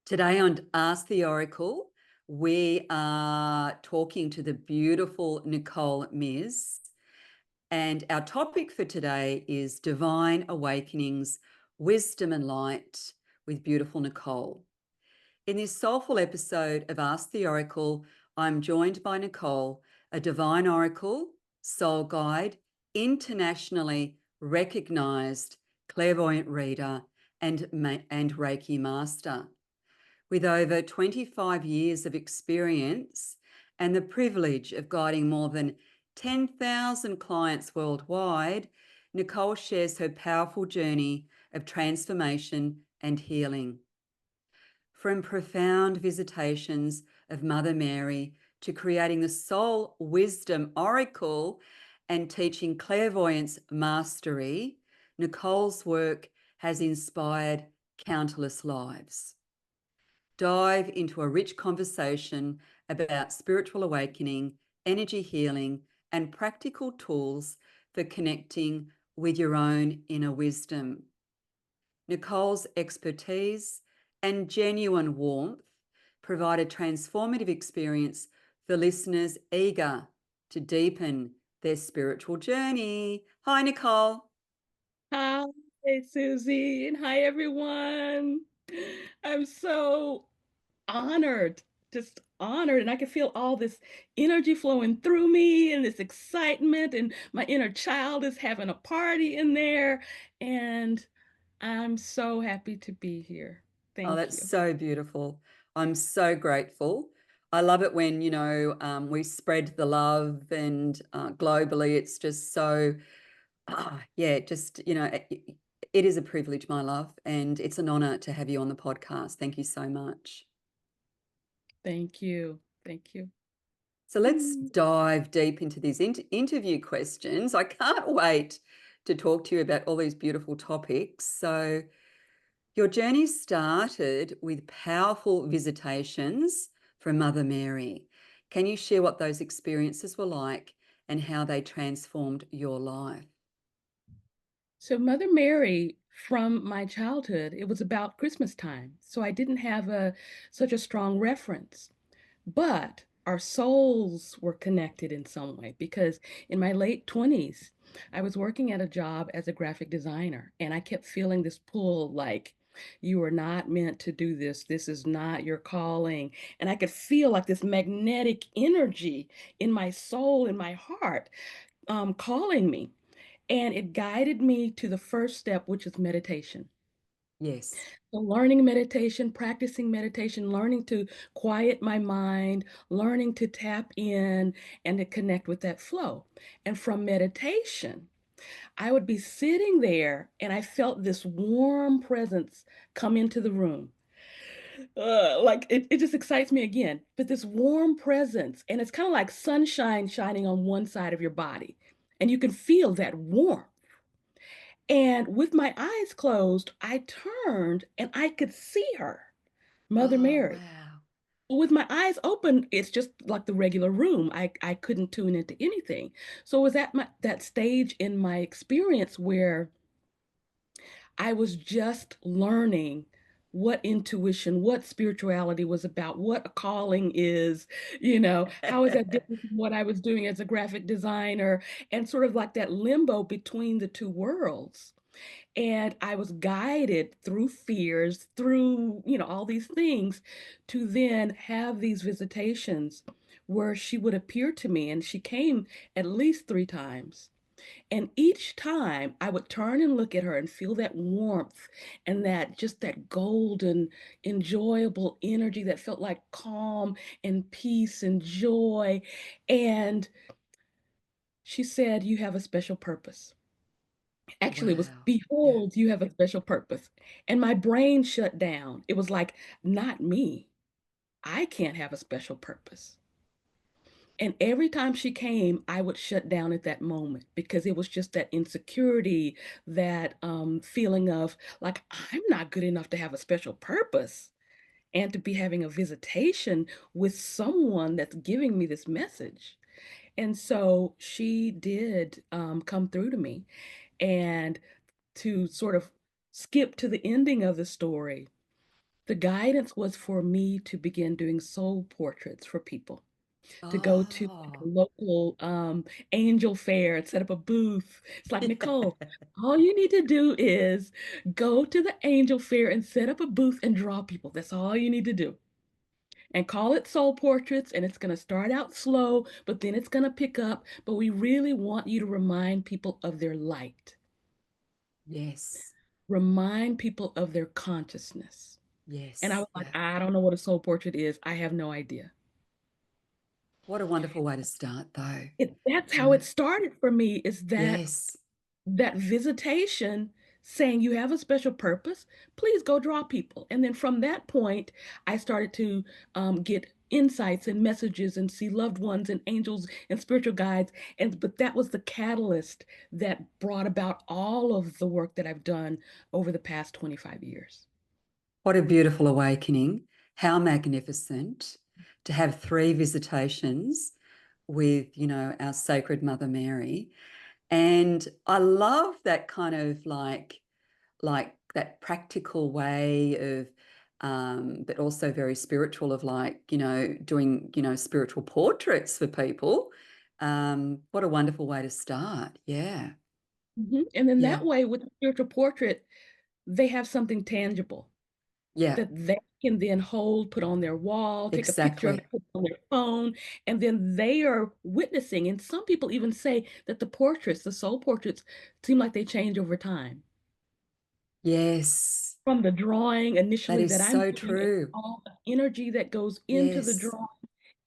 Today on Ask the Oracle, we are talking to the beautiful Nicole Miz. And our topic for today is Divine Awakenings, Wisdom and Light with beautiful Nicole. In this soulful episode of Ask the Oracle, I'm joined by Nicole, a divine oracle, soul guide, internationally recognized clairvoyant reader, and Reiki master. With over 25 years of experience and the privilege of guiding more than 10,000 clients worldwide, Nicole shares her powerful journey of transformation and healing. From profound visitations of Mother Mary to creating the Soul Wisdom Oracle and teaching Clairvoyance Mastery, Nicole's work has inspired countless lives. Dive into a rich conversation about spiritual awakening, energy healing, and practical tools for connecting with your own inner wisdom. Nicole's expertise and genuine warmth provide a transformative experience for listeners eager to deepen their spiritual journey. Hi, Nicole. Hi, Suzy, and hi, everyone. I'm so honored, just honored, and I can feel all this energy flowing through me and this excitement, and my inner child is having a party in there, and I'm so happy to be here. Oh, Thank that's you. so beautiful. I'm so grateful. I love it when, we spread the love and globally, it's just so, yeah, just, it is a privilege, my love, and it's an honor to have you on the podcast. Thank you so much. Thank you. Thank you. So let's Mm. dive deep into these interview questions. I can't wait to talk to you about all these beautiful topics. So, your journey started with powerful visitations from Mother Mary. Can you share what those experiences were like and how they transformed your life? So Mother Mary, from my childhood, it was about Christmas time, so I didn't have a such a strong reference. But our souls were connected in some way because in my late 20s, I was working at a job as a graphic designer, and I kept feeling this pull like, you are not meant to do this. This is not your calling. And I could feel like this magnetic energy in my soul, in my heart, calling me. And it guided me to the first step, which is meditation. Yes. So learning meditation, practicing meditation, learning to quiet my mind, learning to tap in and to connect with that flow. And from meditation, I would be sitting there and I felt this warm presence come into the room. Like it just excites me again. But this warm presence, and it's kind of like sunshine shining on one side of your body. And you can feel that warmth. And with my eyes closed, I turned and I could see her, Mother Oh, Mary. wow. With my eyes open, it's just like the regular room. I couldn't tune into anything. So it was at that stage in my experience where I was just learning what intuition, what spirituality was about, what a calling is, how is that different from what I was doing as a graphic designer, and sort of like that limbo between the two worlds. And I was guided through fears, through, all these things to then have these visitations where she would appear to me. And she came at least 3 times. And each time I would turn and look at her and feel that warmth and that just that golden, enjoyable energy that felt like calm and peace and joy. And she said, "You have a special purpose." Actually, it was, Wow. Yeah. "Behold, you have a special purpose." And my brain shut down. It was like, not me. I can't have a special purpose. And every time she came, I would shut down at that moment because it was just that insecurity, that feeling of like, I'm not good enough to have a special purpose and to be having a visitation with someone that's giving me this message. And so she did come through to me. And to sort of skip to the ending of the story, The guidance was for me to begin doing soul portraits for people, to go to like a Oh, local angel fair and set up a booth. It's like, yeah. Nicole, all you need to do is go to the angel fair and set up a booth and draw people. That's all you need to do. And call it soul portraits, and it's going to start out slow, but then it's going to pick up. But we really want you to remind people of their light, Yes. remind people of their consciousness. And I Yes. was like, Yeah. I don't know what a soul portrait is. I have no idea. What a wonderful way to start, though. That's You how know? it started for me, is Yes. that visitation saying you have a special purpose, please go draw people. And then from that point, I started to get insights and messages and see loved ones and angels and spiritual guides. And but that was the catalyst that brought about all of the work that I've done over the past 25 years. What a beautiful awakening. How magnificent to have three visitations with, our sacred Mother Mary. And I love that kind of like that practical way of but also very spiritual of like, doing, spiritual portraits for people. What a wonderful way to start. Yeah. And then Yeah. that way, with the spiritual portrait, they have something tangible Yeah. that they can then hold, put on their wall, take a picture of Exactly. it, put it on their phone, and then they are witnessing. And some people even say that the portraits, the soul portraits, seem like they change over time. Yes. From the drawing That initially that is I'm so doing and true. all the energy that goes into the Yes. drawing,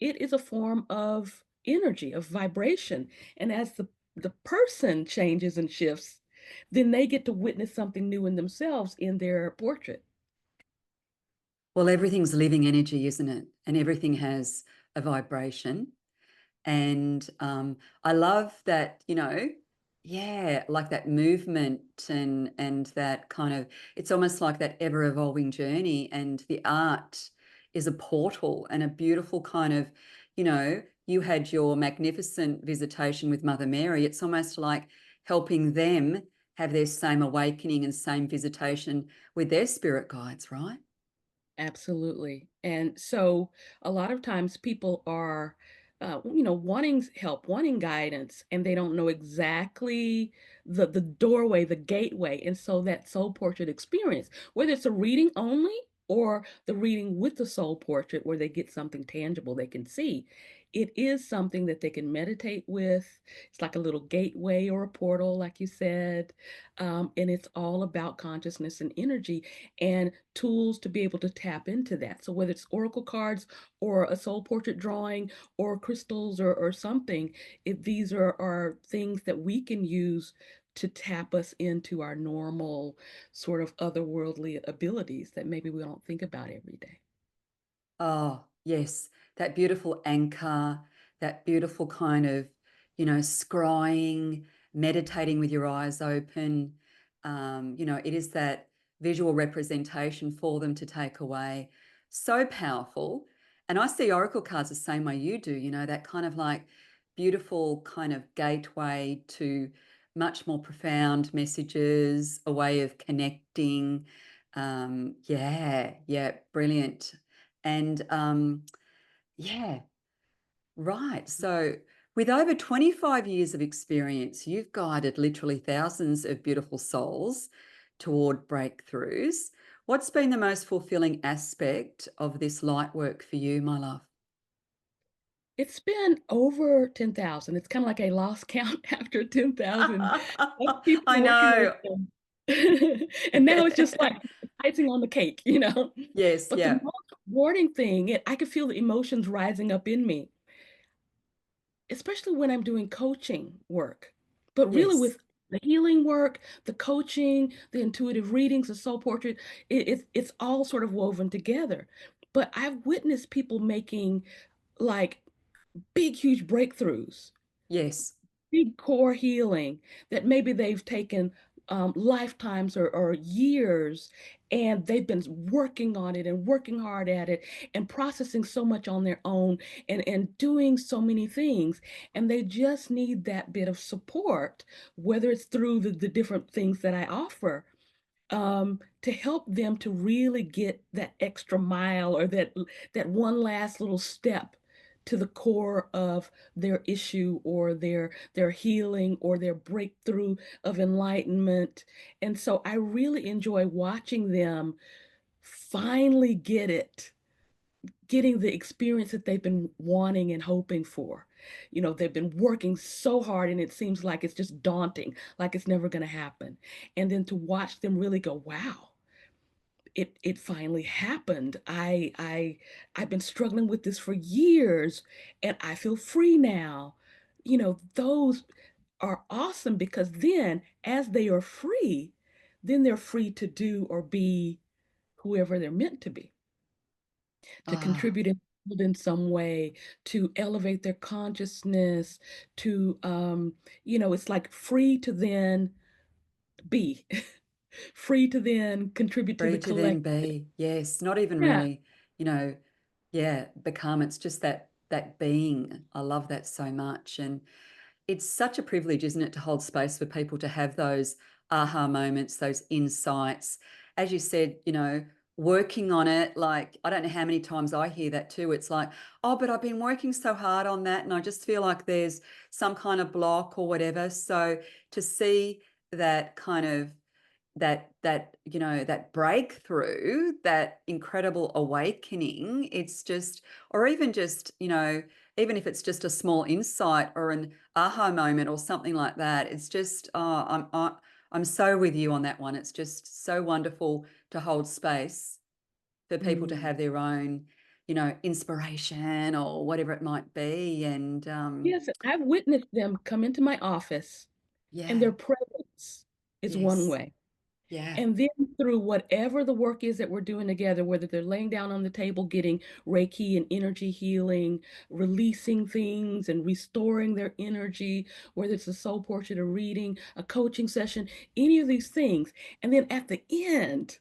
it is a form of energy, of vibration. And as the person changes and shifts, then they get to witness something new in themselves in their portrait. Well, everything's living energy, isn't it? And everything has a vibration. And I love that, yeah, like that movement and that kind of, it's almost like that ever evolving journey. And the art is a portal and a beautiful kind of, you had your magnificent visitation with Mother Mary. It's almost like helping them have their same awakening and same visitation with their spirit guides, right? Absolutely. And so a lot of times people are, wanting help, wanting guidance, and they don't know exactly the doorway, the gateway. And so that soul portrait experience, whether it's a reading only or the reading with the soul portrait where they get something tangible they can see, it is something that they can meditate with. It's like a little gateway or a portal, like you said. And it's all about consciousness and energy and tools to be able to tap into that. So whether it's oracle cards or a soul portrait drawing or crystals or something, these are things that we can use to tap us into our normal sort of otherworldly abilities that maybe we don't think about every day. Oh, yes, that beautiful anchor, that beautiful kind of, scrying, meditating with your eyes open. It is that visual representation for them to take away. So powerful. And I see oracle cards the same way you do, that kind of like beautiful kind of gateway to much more profound messages, a way of connecting. Yeah, yeah, brilliant. And yeah, right. So, with over 25 years of experience, you've guided literally thousands of beautiful souls toward breakthroughs. What's been the most fulfilling aspect of this light work for you, my love? It's been over 10,000. It's kind of like a lost count after 10,000 of people I working with know. them. And now it's just like icing on the cake, you know? Yes, But the yeah. most rewarding thing, I could feel the emotions rising up in me, especially when I'm doing coaching work. But really Yes, with the healing work, the coaching, the intuitive readings, the soul portrait, it's all sort of woven together. But I've witnessed people making like big, huge breakthroughs, yes. big core healing that maybe they've taken lifetimes or years, and they've been working on it and working hard at it and processing so much on their own and doing so many things. And they just need that bit of support, whether it's through the different things that I offer. to help them to really get that extra mile or that one last little step to the core of their issue or their healing or their breakthrough of enlightenment. And so I really enjoy watching them finally getting the experience that they've been wanting and hoping for. You know, they've been working so hard and it seems like it's just daunting, like it's never going to happen. And then to watch them really go, wow, it finally happened. I've been struggling with this for years and I feel free now. You know, those are awesome because then as they are free, then they're free to do or be whoever they're meant to be, to Ah, contribute in some way, to elevate their consciousness, to it's like free to then be, free to then contribute to free the to then collective. be. Yes, not even Yeah. really, you know, yeah, become. It's just that being. I love that so much. And it's such a privilege, isn't it, to hold space for people to have those aha moments, those insights. As you said, working on it, like I don't know how many times I hear that too. It's like, oh, but I've been working so hard on that and I just feel like there's some kind of block or whatever. So to see that kind of that breakthrough, that incredible awakening, it's just, or even just, even if it's just a small insight or an aha moment or something like that, it's just, I'm so with you on that one. It's just so wonderful to hold space for people to Mm. have their own, inspiration or whatever it might be. And Yes, I've witnessed them come into my office and yeah, their presence is one yes, way. yeah, And then through whatever the work is that we're doing together, whether they're laying down on the table, getting Reiki and energy healing, releasing things and restoring their energy, whether it's a soul portrait, a reading, a coaching session, any of these things. And then at the end,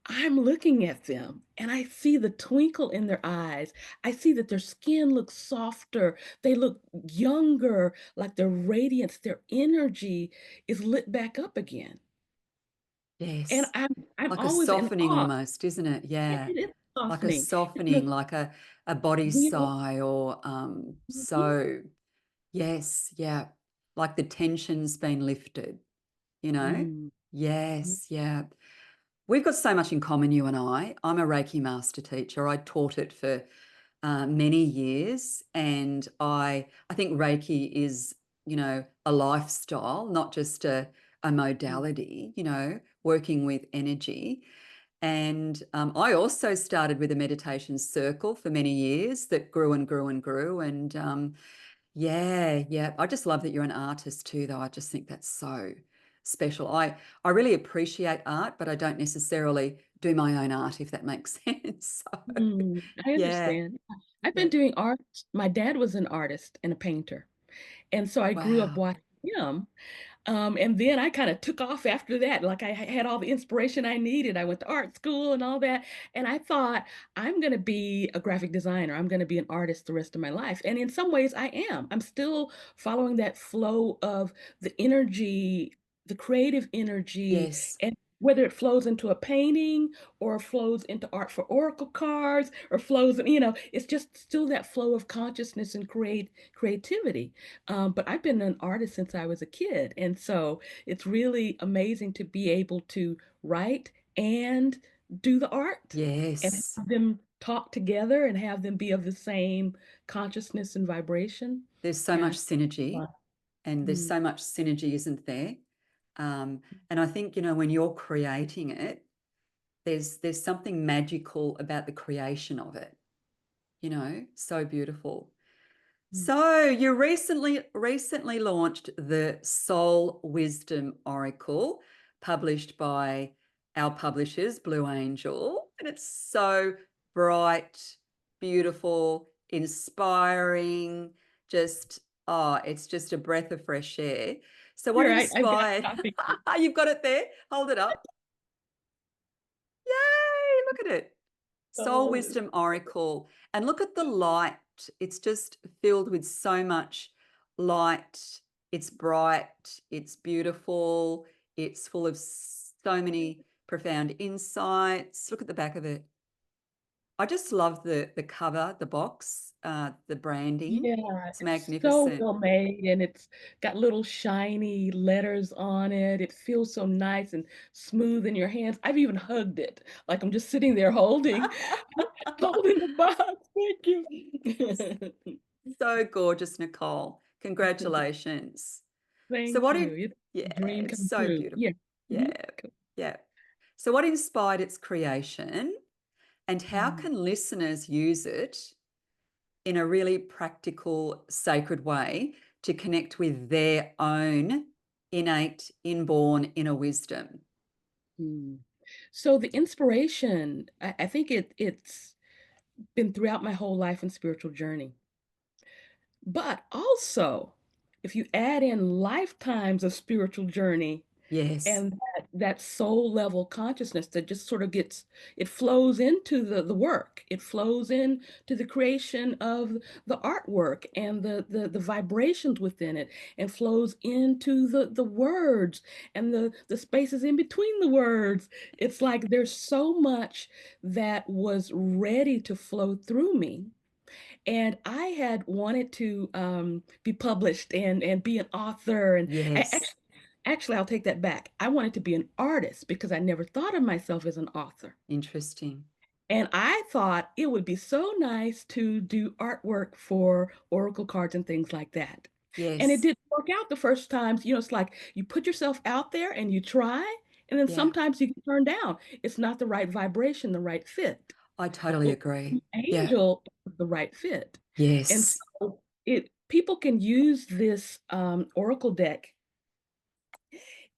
I'm looking at them and I see the twinkle in their eyes. I see that their skin looks softer. They look younger, like their radiance, their energy is lit back up again. And yes. I'm Like a always in softening awe. almost, isn't it? Yeah. It is Like a softening softening, because like a body we are. sigh or Mhm. so yes, yeah. Like the tension's been lifted, you know? Mm. Yes, yeah. We've got so much in common, you and I. I'm a Reiki master teacher. I taught it for many years, and I think Reiki is, a lifestyle, not just a Mm. modality. Working with energy. And I also started with a meditation circle for many years that grew and grew and grew. And yeah, yeah. I just love that you're an artist too, though. I just think that's so special. I really appreciate art, but I don't necessarily do my own art, if that makes sense. So I yeah, understand. I've yeah. been doing art. My dad was an artist and a painter, and so I grew up Wow. watching him. And then I kind of took off after that. Like I had all the inspiration I needed. I went to art school and all that. And I thought, I'm going to be a graphic designer. I'm going to be an artist the rest of my life. And in some ways, I am. I'm still following that flow of the energy, the creative energy, Yes. and whether it flows into a painting or flows into art for oracle cards or flows, it's just still that flow of consciousness and creativity. But I've been an artist since I was a kid. And so it's really amazing to be able to write and do the art and Yes. have them talk together and have them be of the same consciousness and vibration. There's so much Yeah. synergy, Fun. and there's Mm. so much synergy, isn't there? And I think, when you're creating it, there's something magical about the creation of it, so beautiful. Mm. So you recently launched the Soul Wisdom Oracle, published by our publishers, Blue Angel, and it's so bright, beautiful, inspiring, just it's just a breath of fresh air. So what Here, I've got inspired? a copy. You've got it there. Hold it up. Yay, look at it. Soul So, Wisdom Oracle. And look at the light. It's just filled with so much light. It's bright. It's beautiful. It's full of so many profound insights. Look at the back of it. I just love the cover, the box, the branding. Yeah, It's it's so magnificent. well made and it's got little shiny letters on it. It feels so nice and smooth in your hands. I've even hugged it, like I'm just sitting there holding holding the box. Thank you. So gorgeous, Nicole. Congratulations. So Thank what you. did, It's yeah, a dream it's come so true. Yeah. beautiful. Mhm. Yeah, yeah. So what inspired its creation and how Mm. can listeners use it in a really practical, sacred way to connect with their own innate, inborn inner wisdom? Mm. So the inspiration, I think it's been throughout my whole life and spiritual journey. But also, if you add in lifetimes of spiritual journey Yes, and that soul level consciousness that just sort of it flows into the work. It flows into the creation of the artwork and the vibrations within it, and flows into the words and the spaces in between the words. It's like there's so much that was ready to flow through me, and I had wanted to be published and be an author. And yes. actually, I'll take that back. I wanted to be an artist because I never thought of myself as an author. Interesting. And I thought it would be so nice to do artwork for oracle cards and things like that. And it Yes. didn't work out the first times. It's like you put yourself out there and you try, and then Yeah, sometimes you get turned down. It's not the right vibration, the right fit. I totally Well, agree. the Yeah. angel is the right fit. And Yes. so it people can use this oracle deck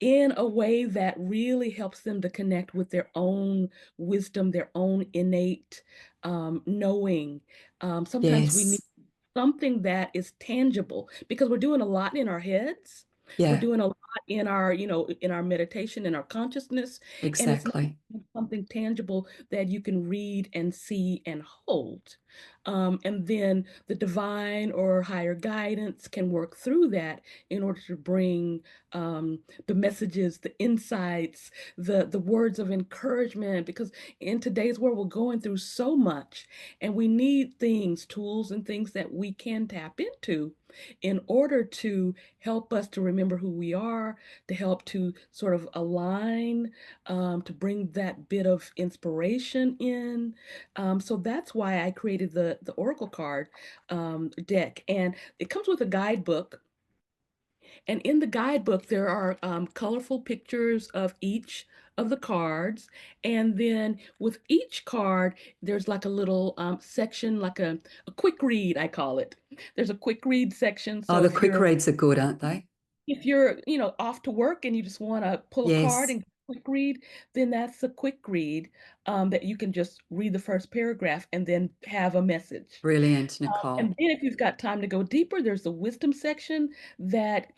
in a way that really helps them to connect with their own wisdom, their own innate knowing. Sometimes we need Yes. something that is tangible because we're doing a lot in our heads. We're Yeah, doing a lot in in our meditation, in our consciousness, and it's nice to exactly. have something tangible that you can read and see and hold. And then the divine or higher guidance can work through that in order to bring the messages, the insights, the words of encouragement. Because in today's world, we're going through so much, and we need things, tools, and things that we can tap into in order to help us to remember who we are, to help to sort of align, to bring that bit of inspiration in. So that's why I created the Oracle card deck. And it comes with a guidebook, and in the guidebook, there are colorful pictures of each of the cards. And then with each card, there's like a little section, like a quick read, I call it. There's a quick read section. Oh, So the quick reads are good, aren't they? if you're, off to work and you just want to pull a card Yes. and quick read, then that's a quick read that you can just read the first paragraph and then have a message. Brilliant, And Nicole. then if you've got time to go deeper, there's the wisdom section that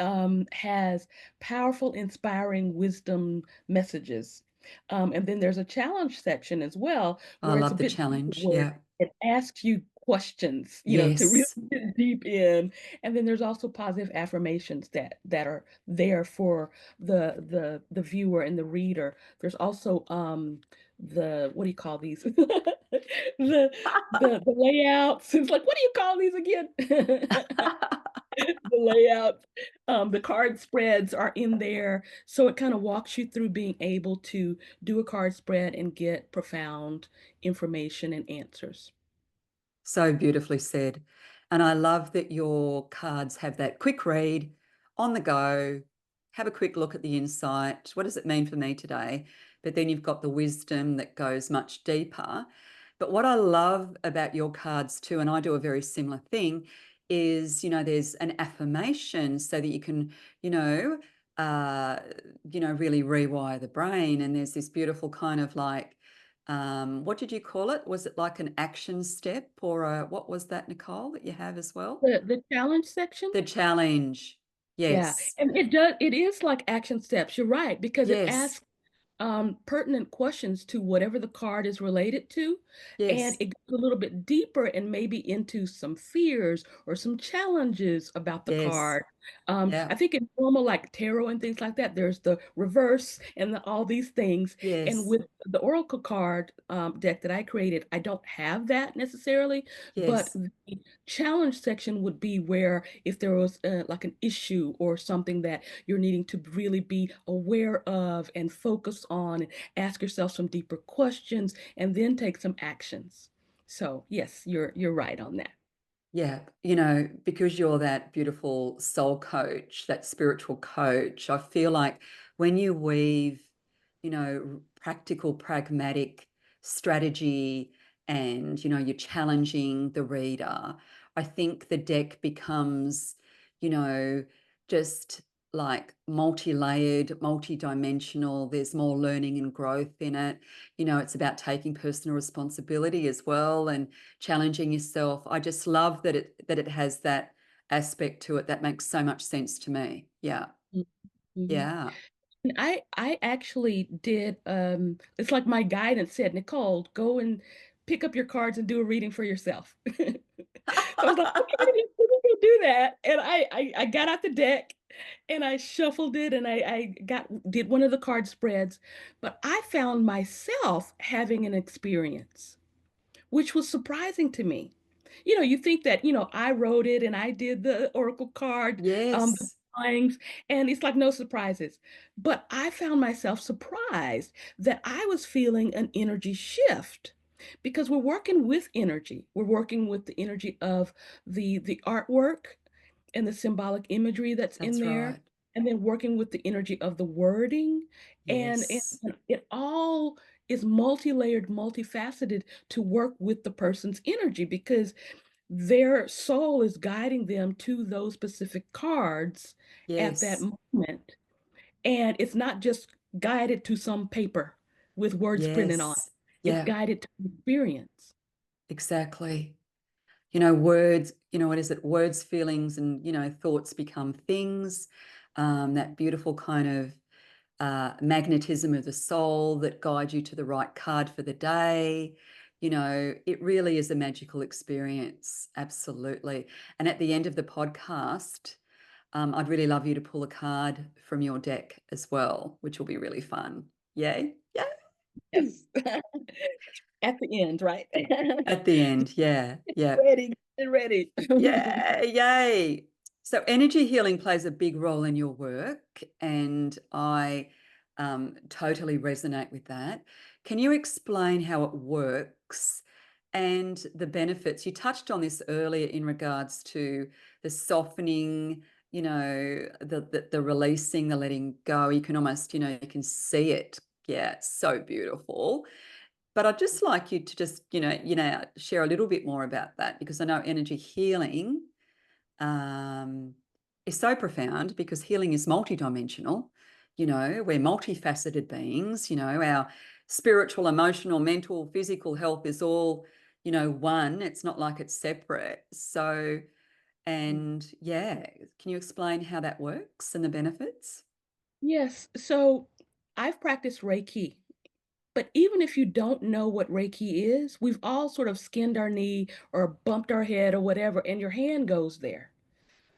has powerful, inspiring wisdom messages. And then there's a challenge section as well, I where it's a love the bit deeper, challenge. where Yeah. it asks you questions, to really Yes. get deep in. And then there's also positive affirmations that are there for the viewer and the reader. There's also the what do you call these? The layouts. It's like, what do you call these again? The layouts. The card spreads are in there. So it kind of walks you through being able to do a card spread and get profound information and answers. So beautifully said. And I love that your cards have that quick read on the go, have a quick look at the insight. What does it mean for me today? But then you've got the wisdom that goes much deeper. But what I love about your cards too, and I do a very similar thing, is, there's an affirmation so that you can, you know, uh, really rewire the brain. And there's this beautiful kind of like, what did you call it? Was it like an action step or what was that, Nicole, that you have as well? The challenge section. The challenge. Yeah, Yes. and it is like action steps. You're right, because it Yes. asks pertinent questions to whatever the card is related to. And Yes. it goes a little bit deeper and maybe into some fears or some challenges about the Yes. card. Yeah. I think in normal, like tarot and things like that, there's the reverse and all these things. And Yes. with the Oracle card deck that I created, I don't have that necessarily, but Yes. the challenge section would be where if there was like an issue or something that you're needing to really be aware of and focus on, and ask yourself some deeper questions, and then take some actions. So yes, you're right on that. Yeah, because you're that beautiful soul coach, that spiritual coach, I feel like when you weave, practical, pragmatic strategy and, you're challenging the reader, I think the deck becomes, you know, just like multi-layered, multi-dimensional. There's more learning and growth in it. It's about taking personal responsibility as well and challenging yourself. I just love that it has that aspect to it. That makes so much sense to me. Yeah. Mhm. Yeah. And I actually did it's like my guidance said, Nicole, go and pick up your cards and do a reading for yourself. So I was like, okay, let me go do that. And I got out the deck and I shuffled it and I did one of the card spreads, but I found myself having an experience, which was surprising to me. You think that, I wrote it and I did the oracle card, the Yes. drawings, and it's like no surprises. But I found myself surprised that I was feeling an energy shift because we're working with energy. We're working with the energy of the artwork and the symbolic imagery that's in That's there, right. and then working with the energy of the wording, and Yes. it all is multi-layered, multifaceted to work with the person's energy because their soul is guiding them to those specific cards at that Yes. moment. And it's not just guided to some paper with words printed on it. Yes. It's Yeah, guided to experience. exactly. Words, what is it? Words, feelings, and, thoughts become things. That beautiful kind of magnetism of the soul that guides you to the right card for the day. It really is a magical experience. Absolutely. And at the end of the podcast, I'd really love you to pull a card from your deck as well, which will be really fun. Yay. Yay. Yes. At the end, right? At the end. Yeah. Yeah. Ready, get ready. Yeah, yay. So energy healing plays a big role in your work, and I totally resonate with that. Can you explain how it works and the benefits? You touched on this earlier in regards to the softening, the releasing, the letting go. You can almost, you can see it. Yeah, it's so beautiful. But I'd just like you to just, share a little bit more about that because I know energy healing um, is so profound because healing is multidimensional. We're multifaceted beings. Our spiritual, emotional, mental, physical health is all, one. It's not like it's separate. So, and yeah, can you explain how that works and the benefits? Yes, so I've practiced Reiki, but even if you don't know what Reiki is, we've all sort of skinned our knee or bumped our head or whatever, and your hand goes there.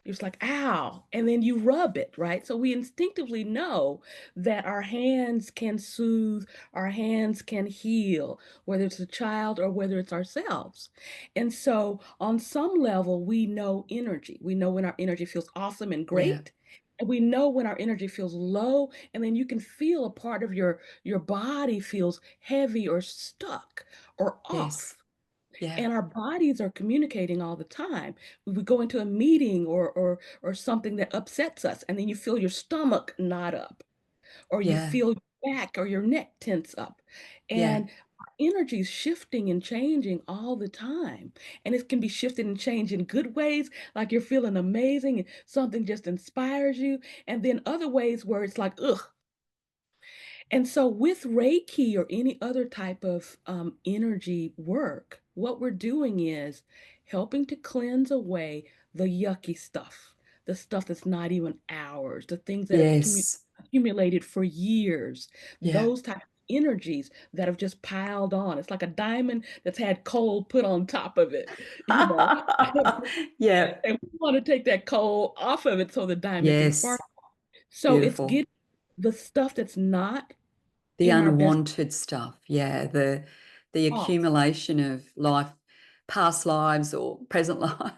It's like, ow, and then you rub it, right? So we instinctively know that our hands can soothe, our hands can heal, whether it's a child or whether it's ourselves. And so on some level, we know energy. We know when our energy feels awesome and Yeah. great. And we know when our energy feels low, and then you can feel a part of your body feels heavy or stuck or Yes. off, Yeah. and our bodies are communicating all the time. We go into a meeting or something that upsets us, and then you feel your stomach knot up, or you Yeah. feel your back or your neck tense up. Yeah. And our energy is shifting and changing all the time. And it can be shifted and changed in good ways, like you're feeling amazing and something just inspires you. And then other ways where it's like, ugh. And so, with Reiki or any other type of energy work, what we're doing is helping to cleanse away the yucky stuff, the stuff that's not even ours, the things that have Yes. accumulated for years. Yeah. Those type of energies that have just piled on. It's like a diamond that's had coal put on top of it, you know. Yeah. And we want to take that coal off of it so the diamond can Yes. spark. So it's Beautiful. getting the stuff that's not The in our best unwanted stuff. Yeah. The off. accumulation of life, past lives or present life.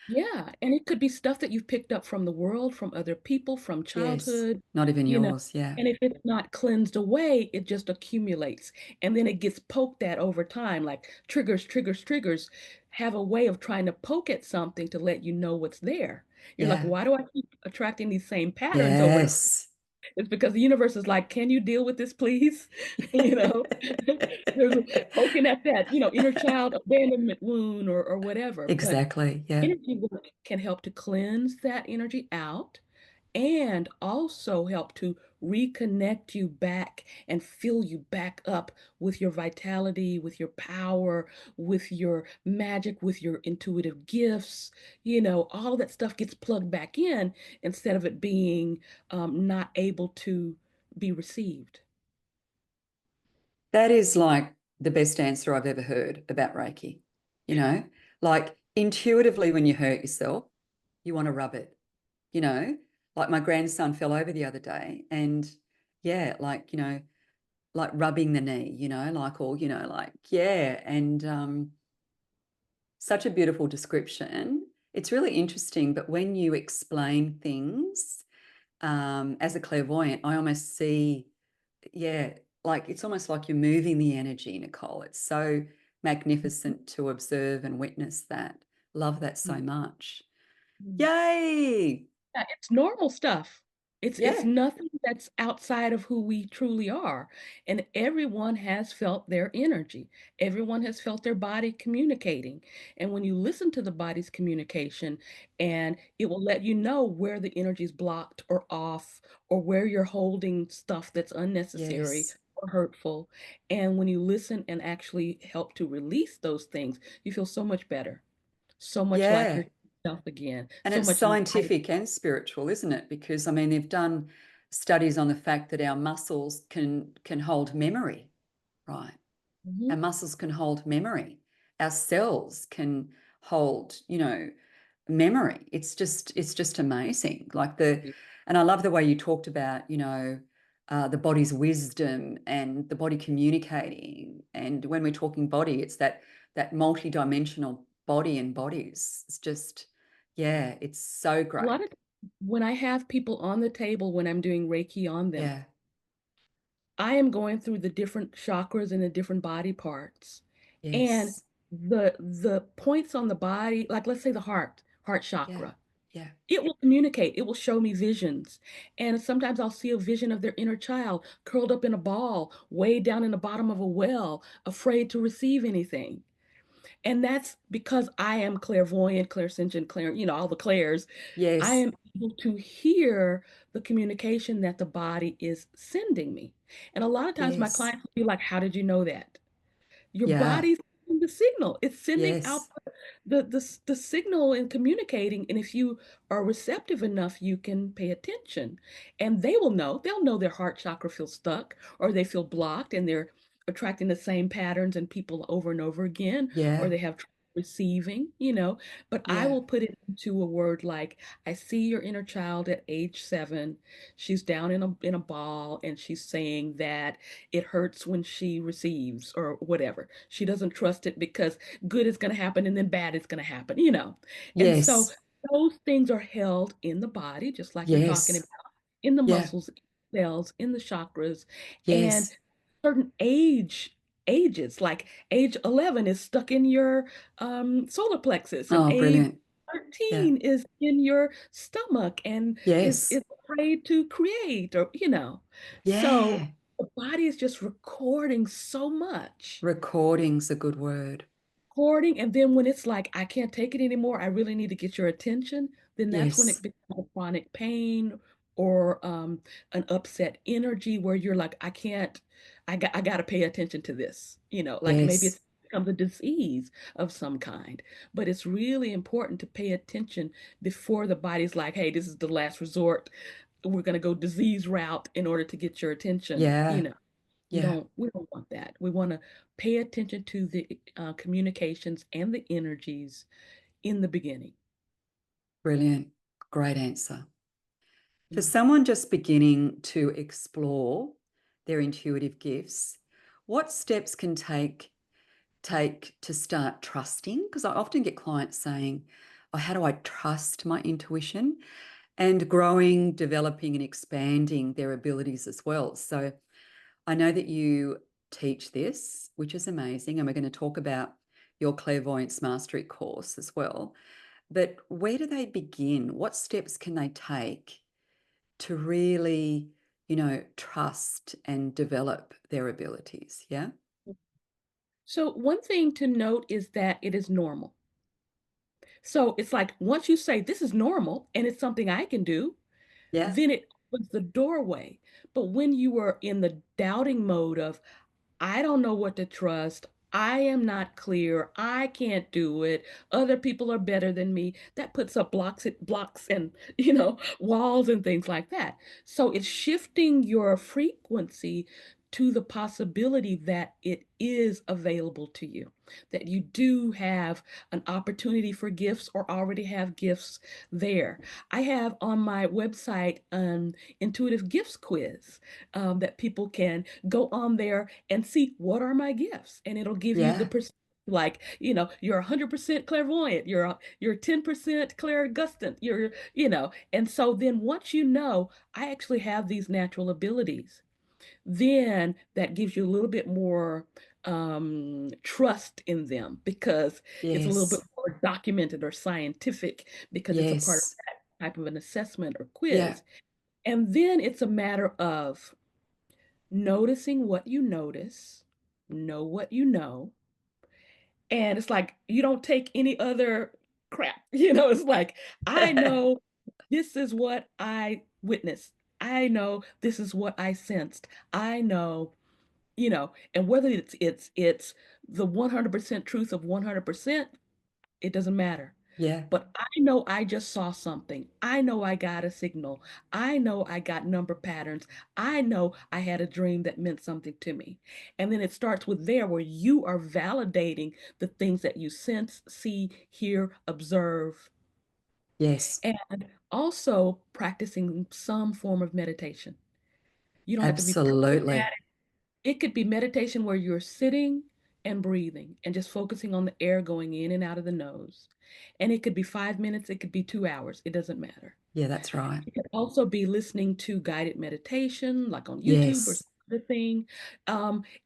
Yeah, and it could be stuff that you've picked up from the world, from other people, from Yes. childhood, Not even you know. yours. Yeah. And if it's not cleansed away, it just accumulates. And then it gets poked at over time, like triggers, triggers, triggers have a way of trying to poke at something to let you know what's there. You're like, Yeah. why do I keep attracting these same patterns over and over? Yes. It's because the universe is like, can you deal with this, please? You know, there's poking at that, inner child abandonment wound or whatever. But Exactly. Yeah. energy work can help to cleanse that energy out and also help to reconnect you back and fill you back up with your vitality, with your power, with your magic, with your intuitive gifts. All of that stuff gets plugged back in instead of it being not able to be received. That is like the best answer I've ever heard about Reiki. You know, like intuitively, when you hurt yourself, you want to rub it, you know, like my grandson fell over the other day and yeah, like rubbing the knee, like all, like, yeah. And such a beautiful description. It's really interesting, but when you explain things as a clairvoyant, I almost see, yeah, like it's almost like you're moving the energy, Nicole. It's so magnificent to observe and witness that. Love that so much. Mhm. Yay. Yeah, it's normal stuff. It's Yeah. nothing that's outside of who we truly are. And everyone has felt their energy. Everyone has felt their body communicating. And when you listen to the body's communication, and it will let you know where the energy is blocked or off, or where you're holding stuff that's unnecessary Yes. or hurtful. And when you listen and actually help to release those things, you feel so much better, so much like Yeah. yourself again, And so it's much lighter. scientific and spiritual, isn't it? Because I mean, they've done studies on the fact that our muscles can hold memory, right? Our Mhm. muscles can hold memory. Our cells can hold, memory. It's just amazing. And I love the way you talked about, the body's wisdom and the body communicating. And when we're talking body, it's that multi-dimensional body and bodies. It's just, yeah, it's so A lot great. of when I have people on the table when I'm doing Reiki on them, Yeah. I am going through the different chakras and the different body parts. And Yes. the points on the body, like let's say the heart Yeah. chakra, Yeah. it will communicate, it will show me visions. And sometimes I'll see a vision of their inner child curled up in a ball, way down in the bottom of a well, afraid to receive anything. And that's because I am clairvoyant, clairsentient, all the clairs. I Yes. am able to hear the communication that the body is sending me. And a lot of times my Yes. clients will be like, how did you know that? Your Yeah. body's sending the signal. It's sending out Yes. the signal and communicating. And if you are receptive enough, you can pay attention. And they'll know their heart chakra feels stuck or they feel blocked and they're attracting the same patterns and people over and over again, or Yeah. they have trouble receiving. But I Yeah. will put it into a word like, I see your inner child at age 7. She's down in a ball and she's saying that it hurts when she receives or whatever. She doesn't trust it because good is going to happen and then bad is going to happen. And so Yes. those things are held in the body, just like you're talking Yes. about, in the Yeah. muscles, cells, in the chakras, and Yes. certain ages, like age 11 is stuck in your solar plexus, and Oh, age brilliant. Yeah. 13 is in your stomach and is Yes. afraid to create, or. So Yeah. the body is just recording so much, Recording's a good word. recording, and then when it's like, I can't take it anymore, I really need to get your attention, then that's when it Yes. becomes a chronic pain or an upset energy where you're like, I can't, I got to pay attention to this, like maybe Yes. it's becomes a disease of some kind. But it's really important to pay attention before the body's like, hey, this is the last resort. we're going to go disease route in order to get your attention. Yeah. Yeah. We don't want that. We want to pay attention to the communications and the energies in the beginning. Brilliant. Great answer. For Mm. someone just beginning to explore their intuitive gifts, what steps can take to start trusting? Because I often get clients saying, "Oh, how do I trust my intuition?" And growing, developing, and expanding their abilities as well. So I know that you teach this, which is amazing, and we're going to talk about your Clairvoyance Mastery course as well. But where do they begin? What steps can they take to really, trust and develop their abilities? Yeah. So, one thing to note is that it is normal. So, it's like once you say this is normal and it's something I can do, Yeah. then it opens the doorway. But when you are in the doubting mode of, I don't know what to trust. I am not clear. I can't do it. Other people are better than me. That puts up blocks and, walls and things like that. So it's shifting your frequency to the possibility that it is available to you, that you do have an opportunity for gifts or already have gifts there. I have on my website an intuitive gifts quiz that people can go on there and see what are my gifts, and it'll give you the Yeah. percent. Like, you're 100% clairvoyant, you're 10% clairgustant, and so then once I actually have these natural abilities, then that gives you a little bit more trust in them, because it's a little bit Yes. more documented or scientific, because it's a part of Yes. that type of an assessment or Yeah. quiz. And then it's a matter of noticing what you notice, know what you know. And it's like you don't take any other crap. It's like, I know this is what I witnessed. I know this is what I sensed. I know, and whether it's the 100% truth of 100%, it doesn't matter. Yeah. But I know I just saw something. I know I got a signal. I know I got number patterns. I know I had a dream that meant something to me. And then it starts with there, where you are validating the things that you sense, see, hear, observe, Yes. and also practicing some form of meditation. You don't have to be perfect at Absolutely. it. It could be meditation where you're sitting and breathing and just focusing on the air going in and out of the nose. And it could be 5 minutes, it could be 2 hours, it doesn't matter. Yeah, that's right. It could also be listening to guided meditation, like on YouTube or Yes. some other thing.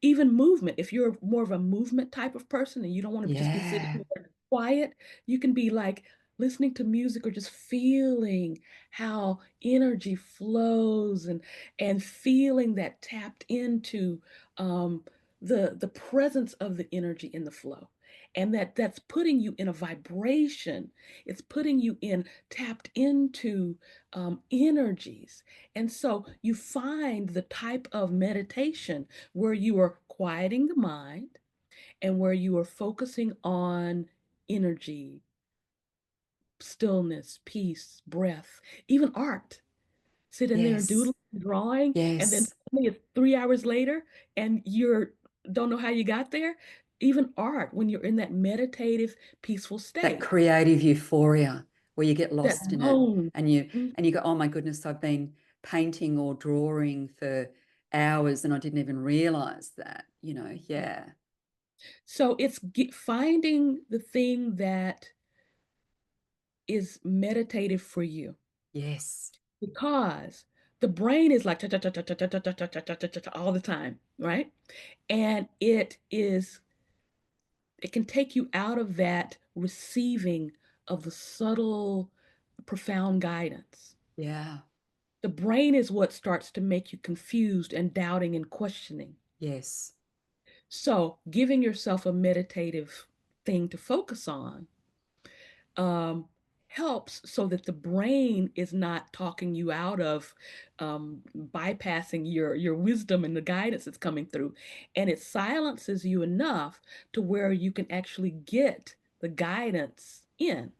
Even movement. If you're more of a movement type of person and you don't want to just be sitting Yeah. there quiet, you can be like listening to music or just feeling how energy flows, and feeling that tapped into the presence of the energy in the flow. And that's putting you in a vibration. It's putting you in tapped into energies. And so you find the type of meditation where you are quieting the mind and where you are focusing on energy, stillness, peace, breath, even art. Sit in there and Yes. doodle, drawing, and then Yes. suddenly it's 3 hours later and you're don't know how you got there. Even art, when you're in that meditative, peaceful That state, creative euphoria where you get that lost in it zone. and you Mm. and you go, oh my goodness, I've been painting or drawing for hours and I didn't even realize that, yeah. So it's finding the thing that is meditative for you, Yes. because the brain is like all the time, right? And it can take you out of that receiving of the subtle, profound guidance. Yeah. The brain is what starts to make you confused and doubting and questioning. Yes. So, giving yourself a meditative thing to focus on um, helps, so that the brain is not talking you out of bypassing your wisdom and the guidance that's coming through, and it silences you enough to where you can actually get the guidance in.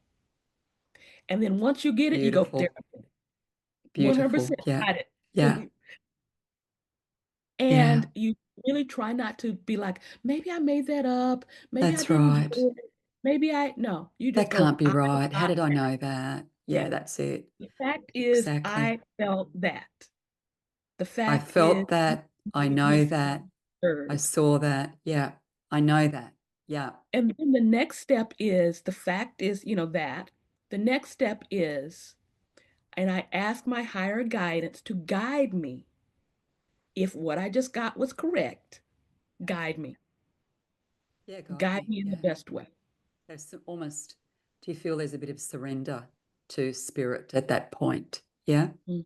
And then once you get it, you go there. Beautiful. Beautiful. 100% Yeah. got Yeah. it. Yeah. And you really try not to be like, maybe I made that up, maybe I That's didn't hear right. it, maybe I no, you just That can't go, be I right. How got did I that. know that? Yeah. Yeah, that's it. The fact is, Exactly. I felt that. The I fact is, felt that. I you know was that. I heard. saw that. Yeah. I know that. Yeah. And then the next step is the fact is, that. The next step is, and I ask my higher guidance to guide me. If what I just got was correct, guide me. Yeah, guide Guide me. me in the Yeah. best way. There's almost, do you feel there's a bit of surrender to spirit at that point? Yeah. Mhm.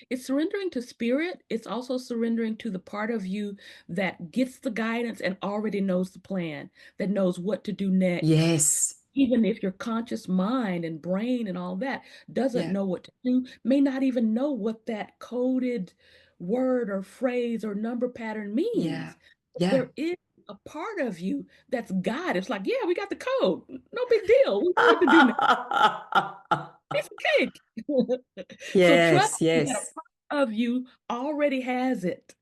It's surrendering to spirit. It's also surrendering to the part of you that gets the guidance and already knows the plan, that knows what to do next. Yes. Even if your conscious mind and brain and all that doesn't Yeah. know what to do, may not even know what that coded word or phrase or number pattern Yeah. means. But Yeah. there is a part of you that's God. It's like, yeah, we got the code. No big deal. We know what to do now. Piece of cake. So trust Yes. me that a Yes. part of you already has it.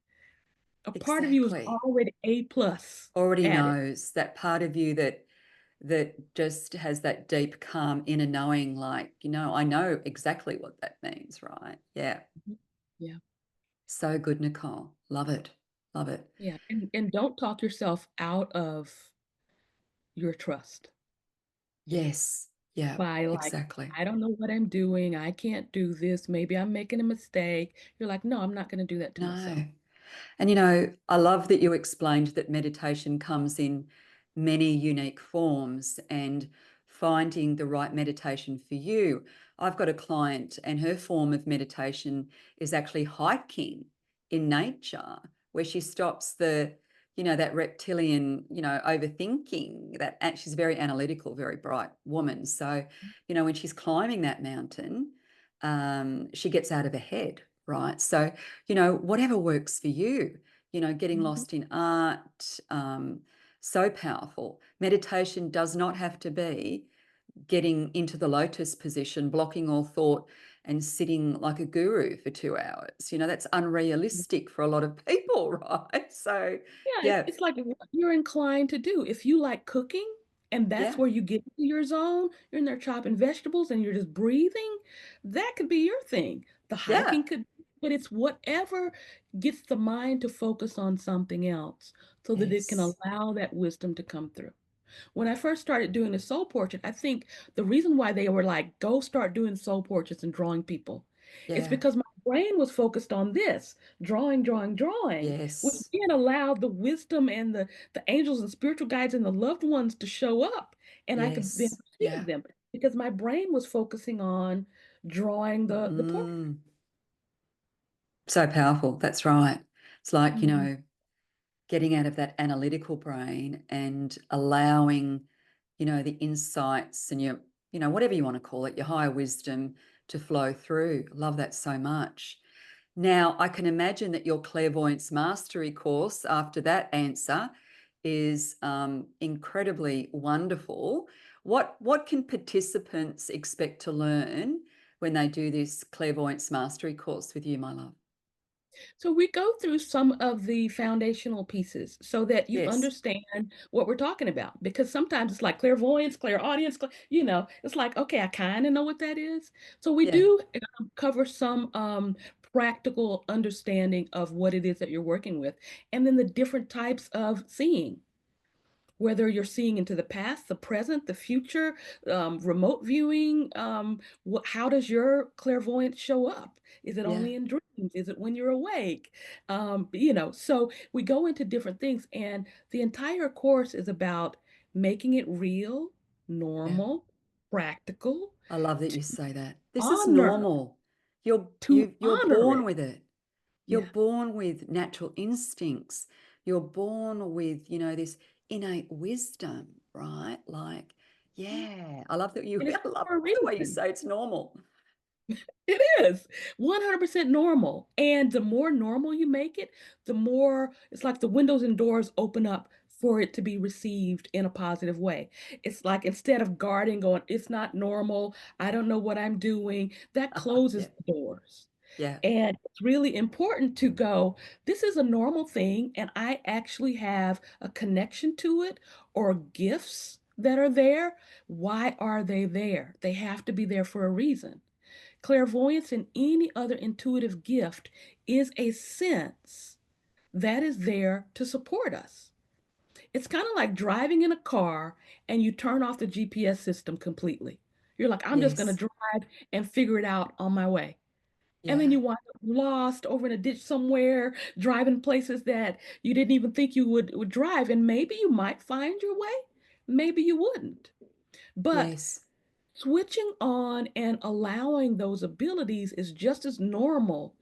A part of you is Exactly. already A plus Already at it. knows that part of you that just has that deep, calm inner knowing, like, I know exactly what that means, right? Yeah. Mhm. Yeah. So good, Nicole. Love it. Love it. Yeah. And don't talk yourself out of your trust Yes. Yeah. by like, Exactly. I don't know what I'm doing. I can't do this. Maybe I'm making a mistake. You're like, no, I'm not going to do that to myself. No. And I love that you explained that meditation comes in many unique forms and finding the right meditation for you. I've got a client and her form of meditation is actually hiking in nature, where she stops that reptilian, overthinking that, and she's a very analytical, very bright woman. So, when she's climbing that mountain, she gets out of her head, right? So, whatever works for you, getting Mhm. lost in art, so powerful. Meditation does not have to be getting into the lotus position, blocking all thought and sitting like a guru for 2 hours. That's unrealistic for a lot of people, right? So, Yeah, yeah, it's like what you're inclined to do. If you like cooking and that's yeah, where you get into your zone, you're in there chopping vegetables and you're just breathing, that could be your thing. The yeah, hiking could, but it's whatever gets the mind to focus on something else so that it can yes, allow that wisdom to come through. When I first started doing the soul portrait, I think the reason why they were like, go start doing soul portraits and drawing people, it's yeah, because my brain was focused on this, drawing, drawing, drawing, which yes, then allowed the wisdom and the angels and spiritual guides and the loved ones to show up. And I could then yes, perceive yeah. them because my brain was focusing on drawing the portrait. Mm, so powerful. That's right. It's like, Mhm. getting out of that analytical brain and allowing, the insights and whatever you want to call it, your higher wisdom to flow through. Love that so much. Now, I can imagine that your Clairvoyance Mastery course after that answer is incredibly wonderful. What can participants expect to learn when they do this Clairvoyance Mastery course with you, my love? So we go through some of the foundational pieces so that you Yes. understand what we're talking about. Because sometimes it's like clairvoyance, clairaudience, it's like, okay, I kind of know what that is. So we Yeah. do cover some practical understanding of what it is that you're working with, and then the different types of seeing, whether you're seeing into the past, the present, the future, remote viewing. How does your clairvoyance show up? Is it Yeah. only in dreams? Is it when you're awake? So we go into different things, and the entire course is about making it real, Yeah. normal, practical, I love that to you say that. This is honor, normal. You're to you you're honor born it. with it. You're Yeah. born with natural instincts. You're born with, this innate wisdom, right? Like, yeah. I love that you And it's I love for a the way you reason. say it's normal. It is 100% normal. And the more normal you make it, the more it's like the windows and doors open up for it to be received in a positive way. It's like instead of guarding, going, it's not normal, I don't know what I'm doing, that Yeah. closes the doors. Yeah. And it's really important to go, this is a normal thing, and I actually have a connection to it or gifts that are there. Why are they there? They have to be there for a reason. Clairvoyance and any other intuitive gift is a sense that is there to support us. It's kind of like driving in a car and you turn off the GPS system completely. You're like, I'm just going to Yes. drive and figure it out on my way. And then Yeah. you wind up lost over in a ditch somewhere, driving places that you didn't even think you would drive. And maybe you might find your way, maybe you wouldn't. But Yes. switching on and allowing those abilities is just as normal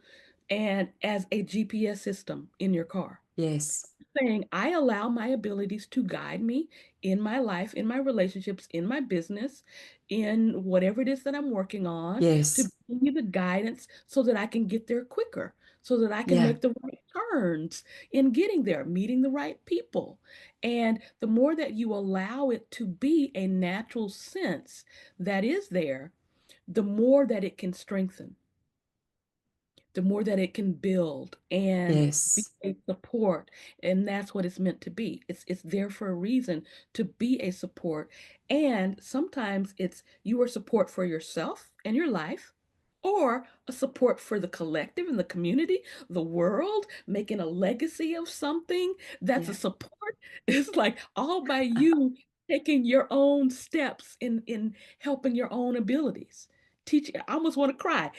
and as a GPS system in your car. Yes. Saying, I allow my abilities to guide me in my life, in my relationships, in my business, in whatever it is that I'm working on, to Yes. give me the guidance so that I can get there quicker, so that I can Yeah. make the right turns in getting there, meeting the right people. And the more that you allow it to be a natural sense that is there, the more that it can strengthen, the more that it can build and be Yes. a support. And that's what it's meant to be. It's there for a reason, to be a support. And sometimes it's you are support for yourself and your life, or a support for the collective and the community, the world, making a legacy of something that's a Yeah. support. It's like all by you taking your own steps in helping your own abilities. Teach, I almost want to cry,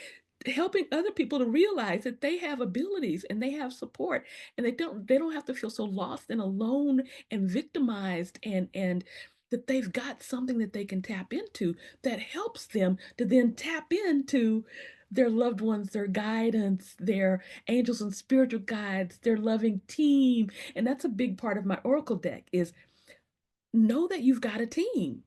helping other people to realize that they have abilities and they have support, and they don't have to feel so lost and alone and victimized, and that they've got something that they can tap into that helps them to then tap into their loved ones, their guidance, their angels and spiritual guides, their loving team. And that's a big part of my oracle deck is know that you've got a team.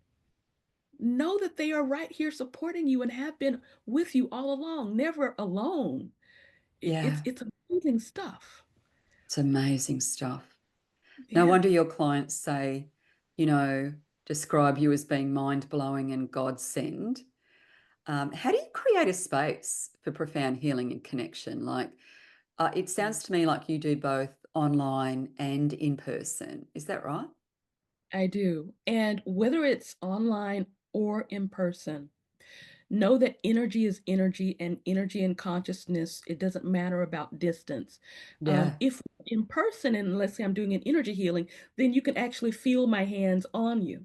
Know that they are right here supporting you and have been with you all along, never alone. It's Yeah. it's amazing stuff. It's amazing stuff. No Yeah, wonder your clients say, you know, describe you as being mind blowing and God send. How do you create a space for profound healing and connection? Like, it sounds to me like you do both online and in person. Is that right? I do. And whether it's online or in person, know that energy is energy, and energy and consciousness, it doesn't matter about distance. Yeah. If in person, and let's say I'm doing an energy healing, then you can actually feel my hands on you.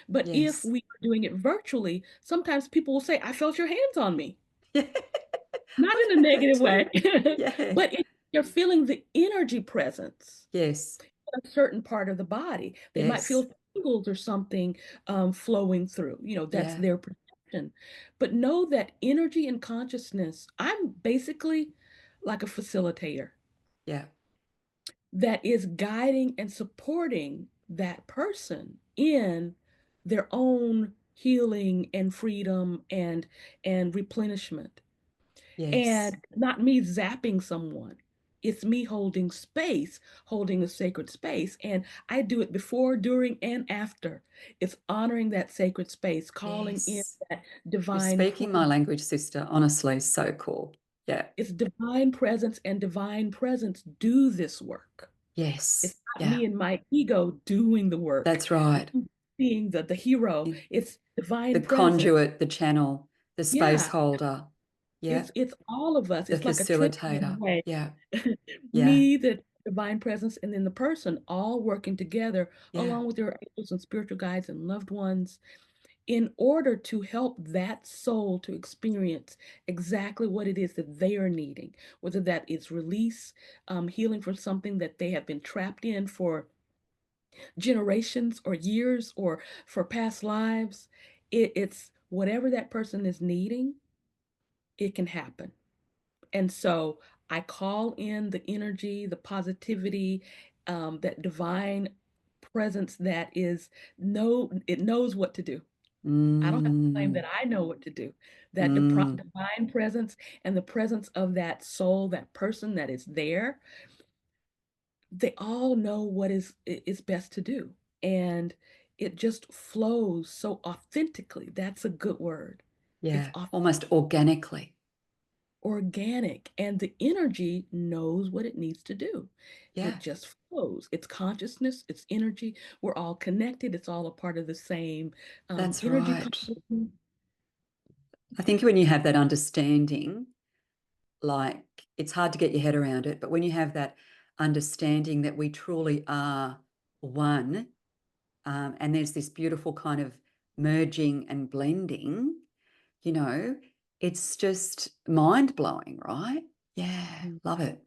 But if Yes. we are doing it virtually, sometimes people will say, I felt your hands on me. Yeah. Not I've in a had that negative too. way, Yeah. but you're feeling the energy presence Yes. in a certain part of the body. They might Yes. feel tingles or something flowing through. That's Yeah. their perception. But know that energy and consciousness, I'm basically like a facilitator Yeah. that is guiding and supporting that person in their own healing and freedom and replenishment. Yes. And not me zapping someone. It's me holding space, holding a sacred space. And I do it before, during, and after. It's honoring that sacred space, calling in Yes. that You're divine speaking my presence. language, sister. Honestly, so cool. Yeah. It's divine presence, and divine presence do this work. Yes. It's not Yeah. me and my ego doing the work, That's right. being the hero. It's The divine presence. conduit, the channel, the space Yeah, holder. Yeah. it's all of us. The It's like a trinity in a facilitator. way. Yeah. Yeah. Me, the divine presence, and then the person all working together Yeah. along with your angels and spiritual guides and loved ones in order to help that soul to experience exactly what it is that they are needing, whether that is release, healing from something that they have been trapped in for generations or years or for past lives. It's whatever that person is needing, it can happen. And so I call in the energy, the positivity, that divine presence that is it knows what to do. I don't have to claim Mm, that I know what to do. That mm, divine presence and the presence of that soul, that person that is there, they all know what is best to do. And it just flows so authentically. That's a good word. It's yeah. authentic. Almost organically. organic, and the energy knows what it needs to do. It Yeah, just flows. It's consciousness, it's energy. We're all connected. It's all a part of the same that's energy right. consciousness. I think when you have that understanding, like it's hard to get your head around it, but when you have that understanding that we truly are one, and there's this beautiful kind of merging and blending, you know, it's just mind blowing, right? Yeah, Mm, love it.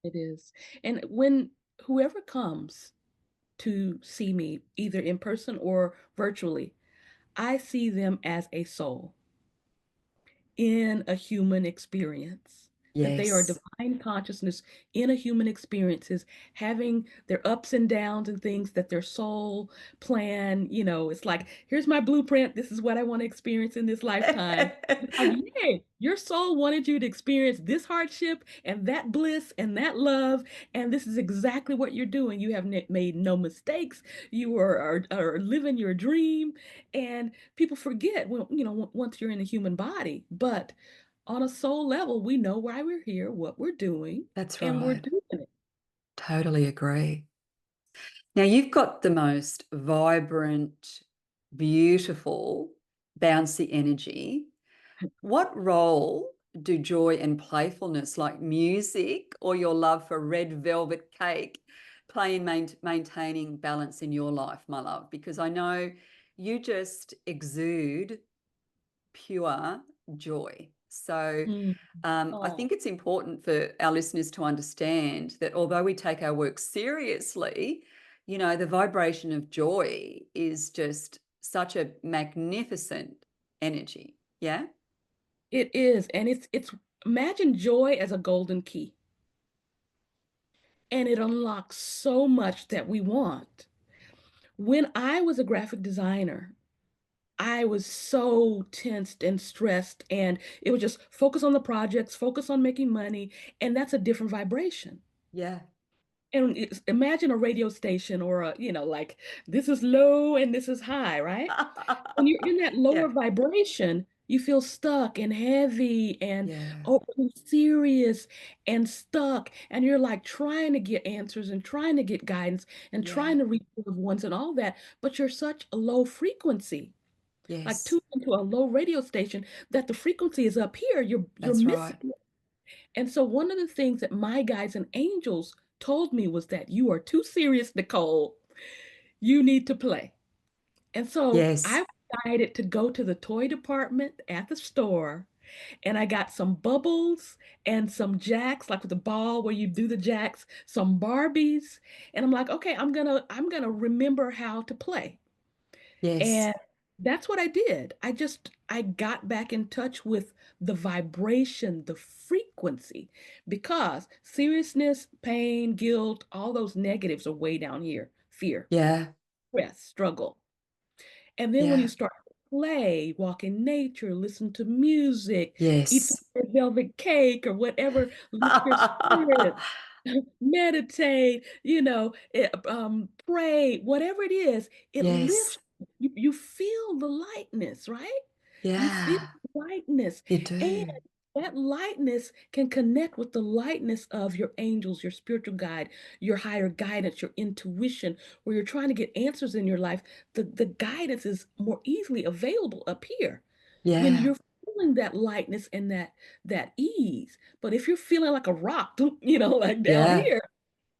it is. And when whoever comes to see me, either in person or virtually, I see them as a soul in a human experience, that they are Yes. divine consciousness in a human experiences, having their ups and downs and things that their soul plan, it's like, here's my blueprint. This is what I want to experience in this lifetime. It's like, yay, your soul wanted you to experience this hardship and that bliss and that love. And this is exactly what you're doing. You have made no mistakes. You are living your dream. And people forget when, once you're in a human body, but on a soul level, we know why we're here, what we're doing, That's and we're right. doing it. Totally agree. Now, you've got the most vibrant, beautiful, bouncy energy. What role do joy and playfulness, like music or your love for red velvet cake, play in maintaining balance in your life, my love? Because I know you just exude pure joy. So Mm. I Oh, think it's important for our listeners to understand that although we take our work seriously, the vibration of joy is just such a magnificent energy. Yeah. it is. And it's imagine joy as a golden key. And it unlocks so much that we want. When I was a graphic designer, I was so tensed and stressed, and it was just focus on the projects, focus on making money, and that's a different vibration. Yeah. And imagine a radio station or like this is low and this is high, right? When you're in that lower Yeah. vibration, you feel stuck and heavy and Yeah. overly serious and stuck. And you're like trying to get answers and trying to get guidance and Yeah. trying to reach loved ones and all that. But you're such a low frequency, like Yes. tuned into a low radio station that the frequency is up here. You're That's missing. right. And so one of the things that my guides and angels told me was that you are too serious, Nicole. You need to play. And so I Yes. was guided to go to the toy department at the store, and I got some bubbles and some jacks, like with the ball where you do the jacks, some Barbies, and I'm like, okay, I'm gonna remember how to play. Yes. And that's what I did. I got back in touch with the vibration, the frequency, because seriousness, pain, guilt, all those negatives are way down here. Fear, Yeah. stress, struggle. And then when you Yeah. start to play, walk in nature, listen to music, eat some Yes. red velvet cake or whatever lifts your spirit, meditate, pray, whatever it is, it Yes. lifts. You feel the lightness, right? You feel Yeah. the lightness. You And do. that lightness can connect with the lightness of your angels, your spiritual guide, your higher guidance, your intuition, where you're trying to get answers in your life. The guidance is more easily available up here when Yeah. you're feeling that lightness and that ease. But if you're feeling like a rock, like down Yeah. here,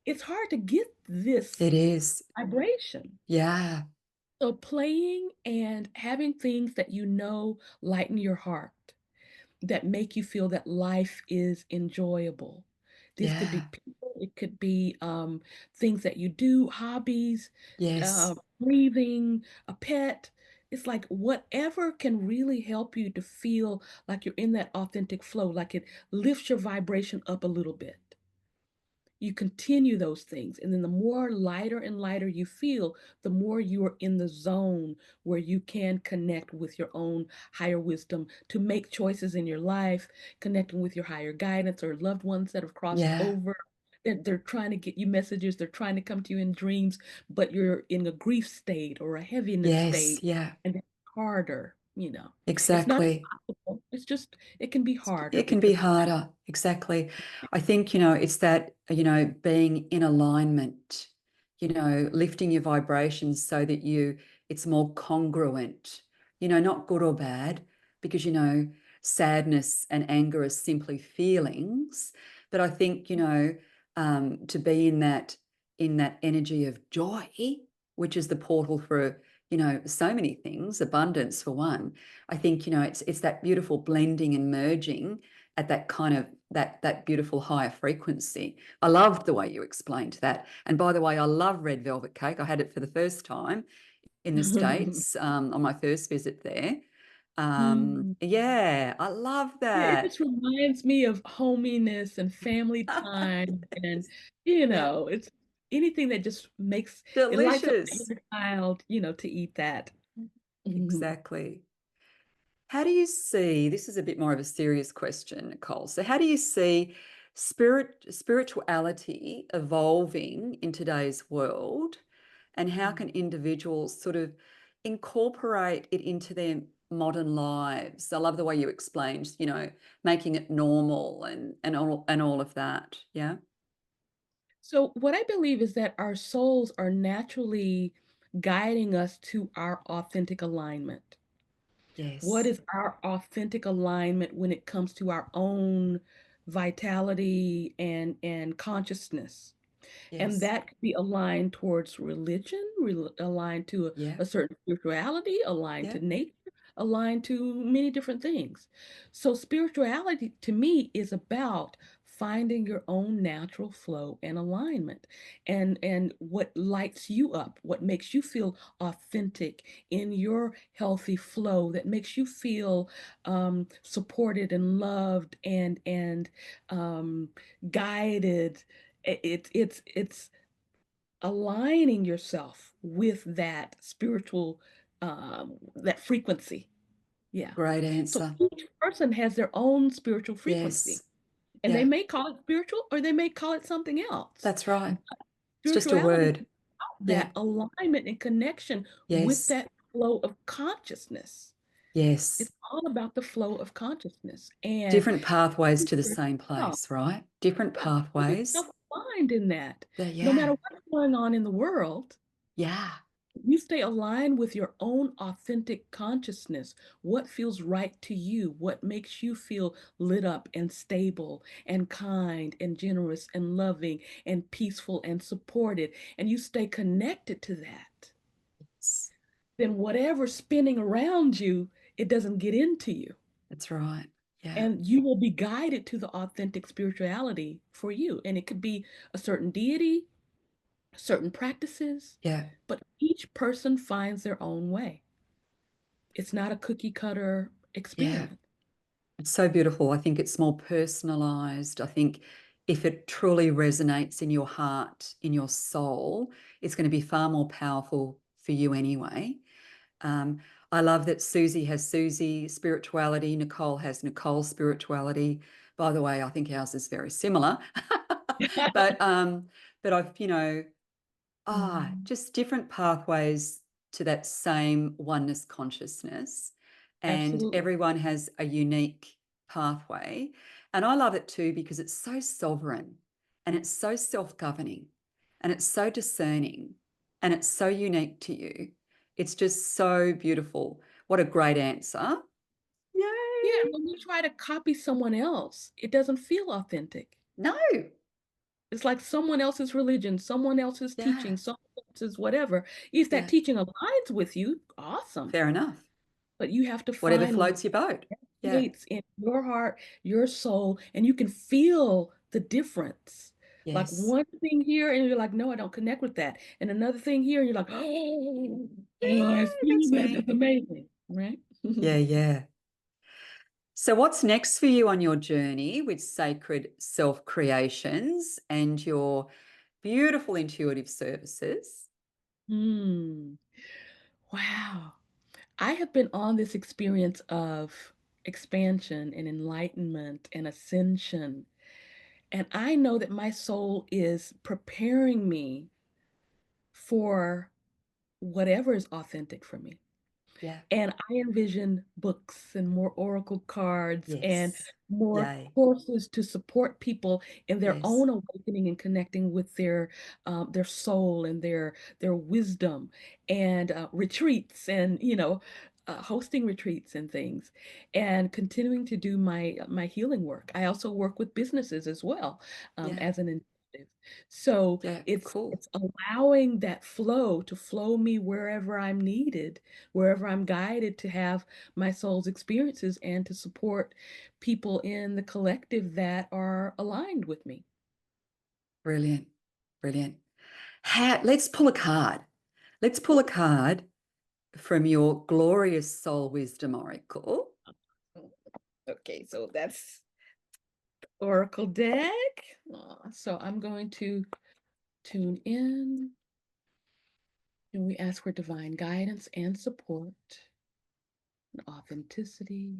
it's hard to get this It is. vibration. Yeah. So playing and having things that lighten your heart, that make you feel that life is enjoyable. This could be Yeah. people, it could be things that you do, hobbies, Yes. breathing, a pet. It's like whatever can really help you to feel like you're in that authentic flow, like it lifts your vibration up a little bit. You continue those things. And then the more lighter and lighter you feel, the more you are in the zone where you can connect with your own higher wisdom to make choices in your life, connecting with your higher guidance or loved ones that have crossed Yeah. over. They're trying to get you messages, they're trying to come to you in dreams, but you're in a grief state or a heaviness Yes. state, Yeah. and it's harder. It's not Exactly. impossible. it can be harder It can be because harder. Exactly. I think, it's that, being in alignment, lifting your vibrations so that it's more congruent, not good or bad, because, sadness and anger are simply feelings. But I think, to be in that energy of joy, which is the portal for, so many things, abundance for one. I think, it's that beautiful blending and merging at that kind of that beautiful higher frequency. I loved the way you explained that. And by the way, I love red velvet cake. I had it for the first time in the States on my first visit there. Mm. Yeah, I love Yeah, it that. just reminds me of hominess and family time, and Yeah, it's anything that just makes it lights up the delicious. inner child, to eat that. Mhm. Exactly. How do you see, this is a bit more of a serious question, Nicole. So how do you see spirituality evolving in today's world? And how can individuals sort of incorporate it into their modern lives? I love the way you explained, making it normal and all of that. Yeah. So, what I believe is that our souls are naturally guiding us to our authentic alignment. What Yes. is our authentic alignment when it comes to our own vitality and consciousness? And Yes. that could be aligned towards religion, aligned to Yeah. a certain spirituality, aligned Yeah. to nature, aligned to many different things. So, spirituality to me is about finding your own natural flow and alignment, and what lights you up, what makes you feel authentic in your healthy flow, that makes you feel supported and loved and guided. It's aligning yourself with that spiritual that frequency. Yeah. Great So answer. each person has their own spiritual frequency, Yes. and they Yeah. may call it spiritual or they may call it something else. That's right. It's just a Spirituality word. is about Yeah. that alignment and connection with Yes. that flow of consciousness. Yes. It's all about the flow of consciousness and Different pathways keep to the same yourself, place, right? Different yeah, keep pathways. yourself aligned in that. No matter Yeah. what's going on in the world, Yeah. you stay aligned with your own authentic consciousness, what feels right to you, what makes you feel lit up and stable and kind and generous and loving and peaceful and supported, and you stay connected to that, then whatever's spinning around you, it doesn't get into you. That's right. Yeah. And you will be guided to the authentic spirituality for you. And it could be a certain deity, certain practices, Yeah. but each person finds their own way. It's not a cookie cutter Yeah. experience. It's so beautiful. I think it's more personalized. I think if it truly resonates in your heart, in your soul, it's going to be far more powerful for you anyway. Um, I love that Susie has Susie spirituality, Nicole has Nicole spirituality. By the way, I think ours is very similar. But I've, Mm, just different pathways to that same oneness consciousness. And absolutely. everyone has a unique pathway. And I love it too because it's so sovereign and it's so self-governing and it's so discerning and it's so unique to you. It's just so beautiful. What a great answer. Yeah, Yay. when you try to copy someone else, it doesn't feel authentic. No. It's like someone else's religion, someone else's teaching, Yeah. someone else's whatever. If that Yeah. teaching aligns with you, awesome. Fair enough. But you have to Whatever find what floats your boat. Yeah. resonates in your heart, your soul, and you can feel the difference. Like Yes. one thing here, and you're like, no, I don't connect with that. And another thing here, and you're like, oh, I Yay, feel that's that. me. That's amazing, right? Yeah, yeah. So, what's next for you on your journey with sacred self creations and your beautiful intuitive services? Hmm. Wow. I have been on this experience of expansion and enlightenment and ascension. And I know that my soul is preparing me for whatever is authentic for me. Yeah. And I envision books and more oracle cards and Yes. more Yay. courses to support people in their Yes. own awakening and connecting with their soul and their wisdom, and retreats, and hosting retreats and things, and continuing to do my healing work. I also work with businesses as well, Yeah. as an intuitive. So Yeah. it's Cool. it's allowing that flow to flow me wherever I'm needed, wherever I'm guided to have my soul's experiences, and to support people in the collective that are aligned with me. Brilliant. Brilliant. Let's pull a card. Let's pull a card from your glorious soul wisdom oracle. Okay, so that's Oracle deck. So I'm going to tune in, and we ask for divine guidance and support and authenticity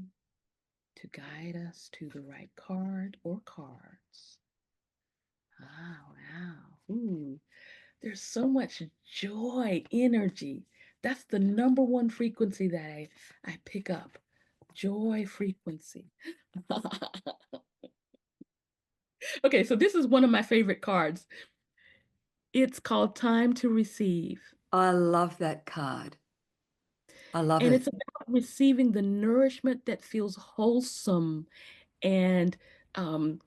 to guide us to the right card or cards. Wow. Ooh, there's so much joy, energy. That's the number one frequency that I pick up. Joy frequency. Okay, so this is one of my favorite cards. It's called Time to Receive. I love that card. I love And it. it's about receiving the nourishment that feels wholesome, and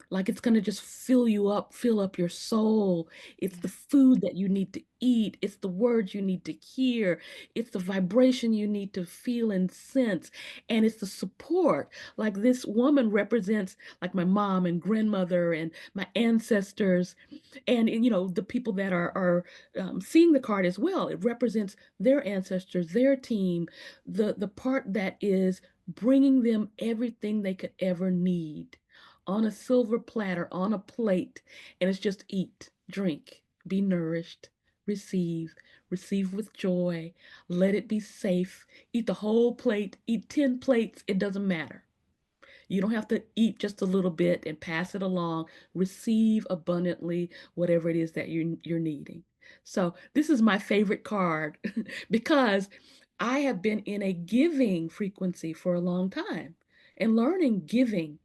like it's going to just fill you up, fill up your soul. It's Yeah. the food that you need to eat, it's the words you need to hear, it's the vibration you need to feel and sense, and it's the support. Like this woman represents like my mom and grandmother and my ancestors, and the people that are seeing the card as well. It represents their ancestors, their team, the part that is bringing them everything they could ever need on a silver platter, on a plate. And it's just eat, drink, be nourished, receive, receive with joy, let it be safe, eat the whole plate, eat 10 plates, it doesn't matter. You don't have to eat just a little bit and pass it along. Receive abundantly whatever it is that you're needing. So this is my favorite card because I have been in a giving frequency for a long time and learning giving.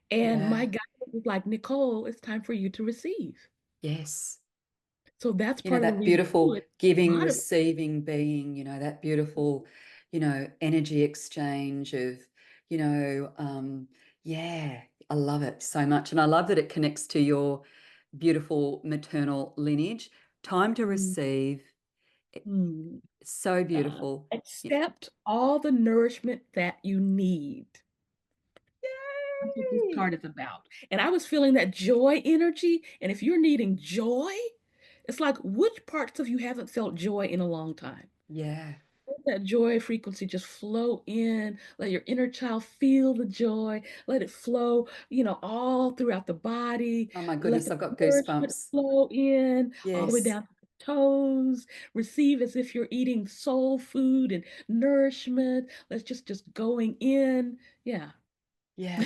And my Yeah. guide was like, Nicole, it's time for you to receive. Yes. So that's You know, part of the that reason too. beautiful It's giving, moderate. receiving being, that beautiful, energy exchange of, you know, um, yeah, I love it so much. And I love that it connects to your beautiful maternal lineage. Time to receive. Mm-hmm. So beautiful. Yeah. Accept all the nourishment that you need. That's what this Yay! card is about. And I was feeling that joy energy. And if you're needing joy, it's like, which parts of you haven't felt joy in a long time? Yeah. Let that joy frequency just flow in. Let your inner child feel the joy. Let it flow, all throughout the body. Oh my Let goodness, the I've got nourishment goosebumps. flow in all the way Yes. down to the toes. Receive as if you're eating soul food and nourishment. Let's just going in. Yeah. Yeah.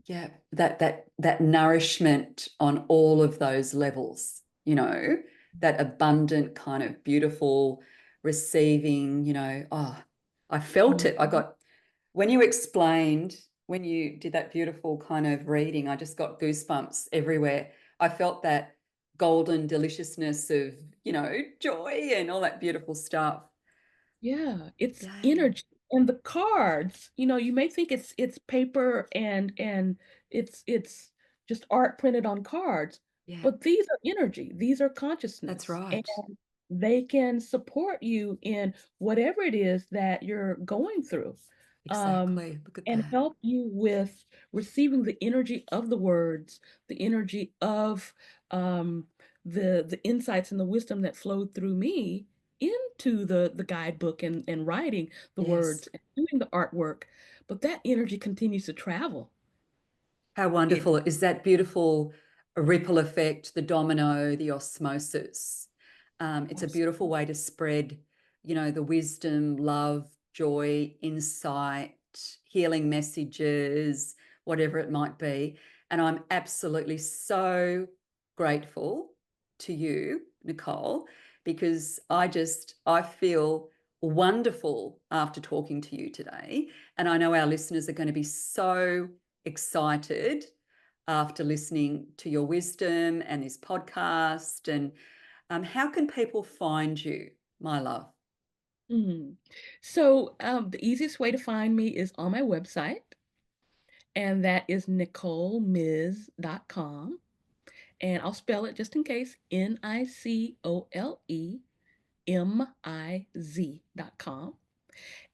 Yeah, that nourishment on all of those levels, that abundant kind of beautiful receiving, oh, I felt it. Mhm. When you explained, when you did that beautiful kind of reading, I just got goosebumps everywhere. I felt that golden deliciousness of, joy and all that beautiful stuff. Yeah, it's Yay. energy. And the cards, you may think it's paper and it's just art printed on cards, Yeah, but these are energy. These are that's consciousness. And right. they can support you in whatever it is that you're going through. Um, Exactly. Look at and that. help you with receiving the energy of the words, the energy of the insights and the wisdom that flowed through me into the guidebook and writing the Yes. words and doing the artwork, but that energy continues to travel. How It wonderful is that beautiful ripple effect, the domino, the osmosis. It's a beautiful way to spread, the wisdom, love, joy, insight, healing messages, whatever it might be. And I'm absolutely so grateful to you, Nicole, because I feel wonderful after talking to you today. And I know our listeners are going to be so excited after listening to your wisdom and this podcast. And how can people find you, my love? Mhm. So, the easiest way to find me is on my website, and that is NicoleMiz.com. And I'll spell it just in case, NicoleMiz.com.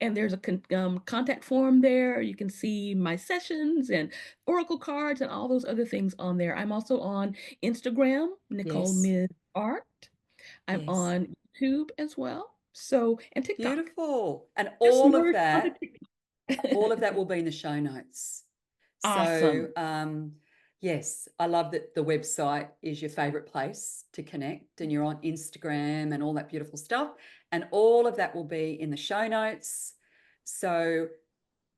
And there's a contact form there. You can see my sessions and oracle cards and all those other things on there. I'm also on Instagram, Nicole Yes, Miz Art. I'm yes. on YouTube as well. So, and TikTok. Beautiful. And Just all of merged onto that, all of TikTok. that will be in the show notes. So, Awesome. yes, I love that the website is your favorite place to connect, and you're on Instagram and all that beautiful stuff. And all of that will be in the show notes. So,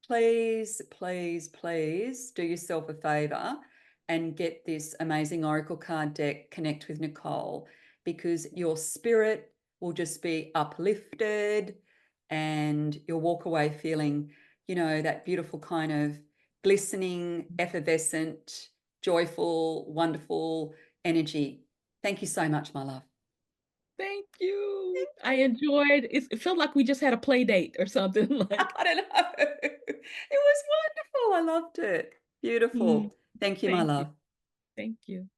please, please, please do yourself a favor and get this amazing Oracle card deck, connect with Nicole, because your spirit will just be uplifted and you'll walk away feeling, that beautiful kind of glistening, effervescent, joyful, wonderful energy. Thank you so much, my love. Thank you. I enjoyed it. It felt like we just had a play date or something like. I don't know. It was wonderful. I loved it. Mm, Beautiful. Thank you, my thank you. love. Thank you.